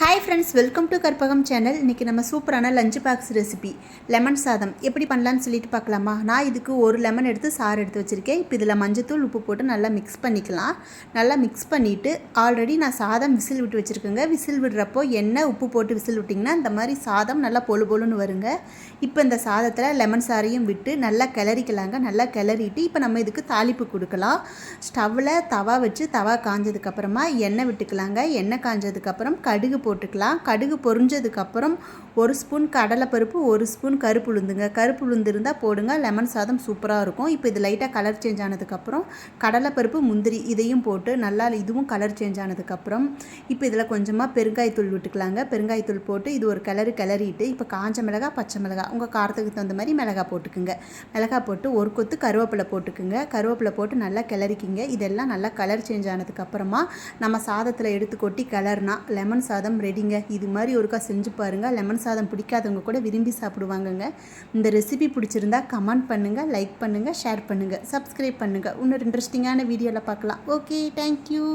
Hi friends, welcome to Karpagam channel. இன்றைக்கி நம்ம சூப்பரான லஞ்ச் பாக்ஸ் ரெசிபி லெமன் சாதம் எப்படி பண்ணலான்னு சொல்லிட்டு பார்க்கலாமா. நான் இதுக்கு ஒரு லெமன் எடுத்து சாறு எடுத்து வச்சுருக்கேன். இப்போ இதில் மஞ்சத்தூள் உப்பு போட்டு நல்லா மிக்ஸ் பண்ணிக்கலாம். நல்லா மிக்ஸ் பண்ணிவிட்டு ஆல்ரெடி நான் சாதம் விசில் விட்டு வச்சுருக்கேங்க. விசில் விடுறப்போ எண்ணெய் உப்பு போட்டு விசில் விட்டிங்கன்னா இந்த மாதிரி சாதம் நல்லா பொழு பொழுன்னு வருங்க. இப்போ இந்த சாதத்தில் லெமன் சாறையும் விட்டு நல்லா கிளறிக்கலாங்க. நல்லா கிளறிட்டு இப்போ நம்ம இதுக்கு தாளிப்பு கொடுக்கலாம். ஸ்டவ்வில் தவா வச்சு தவா காஞ்சதுக்கப்புறமா எண்ணெய் விட்டுக்கலாங்க. எண்ணெய் காஞ்சதுக்கப்புறம் கடுகு போட்டுக்கலாம். கடுகு பொரிஞ்சதுக்கப்புறம் ஒரு ஸ்பூன் கடலைப்பருப்பு, ஒரு ஸ்பூன் கருப்பு உளுந்துங்க. கருப்பு உளுந்து இருந்தால் போடுங்க, லெமன் சாதம் சூப்பராக இருக்கும். இப்போ இது லைட்டாக கலர் சேஞ்ச் ஆனதுக்கப்புறம் கடலைப்பருப்பு, முந்திரி இதையும் போட்டு நல்லா இதுவும் கலர் சேஞ்ச் ஆனதுக்கப்புறம் இப்போ இதில் கொஞ்சமாக பெருங்காயத்தூள் விட்டுக்கலாங்க. பெருங்காயத்தூள் போட்டு இது ஒரு கிளறிட்டு இப்போ காஞ்ச மிளகாய், பச்சை மிளகாய் உங்கள் காரத்துக்கு தகுந்த மாதிரி மிளகாய் போட்டுக்குங்க. மிளகாய் போட்டு ஒரு கொத்து கருவேப்பிலை போட்டுக்குங்க. கருவேப்பிலை போட்டு நல்லா கிளறிக்கிங்க. இதெல்லாம் நல்லா கலர் சேஞ்ச் ஆனதுக்கப்புறமா நம்ம சாதத்தில் எடுத்து கொட்டி கிளறினா லெமன் சாதம் ரெடிங்க. இது மாதிரி ஒருக்கா செஞ்சு பாருங்கள். லெமன் சாதம் பிடிக்காதவங்க கூட விரும்பி சாப்பிடுவாங்கங்க. இந்த ரெசிபி பிடிச்சிருந்தா கமெண்ட் பண்ணுங்கள், லைக் பண்ணுங்கள், ஷேர் பண்ணுங்கள், சப்ஸ்கிரைப் பண்ணுங்கள். இன்னொரு இன்ட்ரெஸ்டிங்கான வீடியோவில் பார்க்கலாம். Okay, thank you.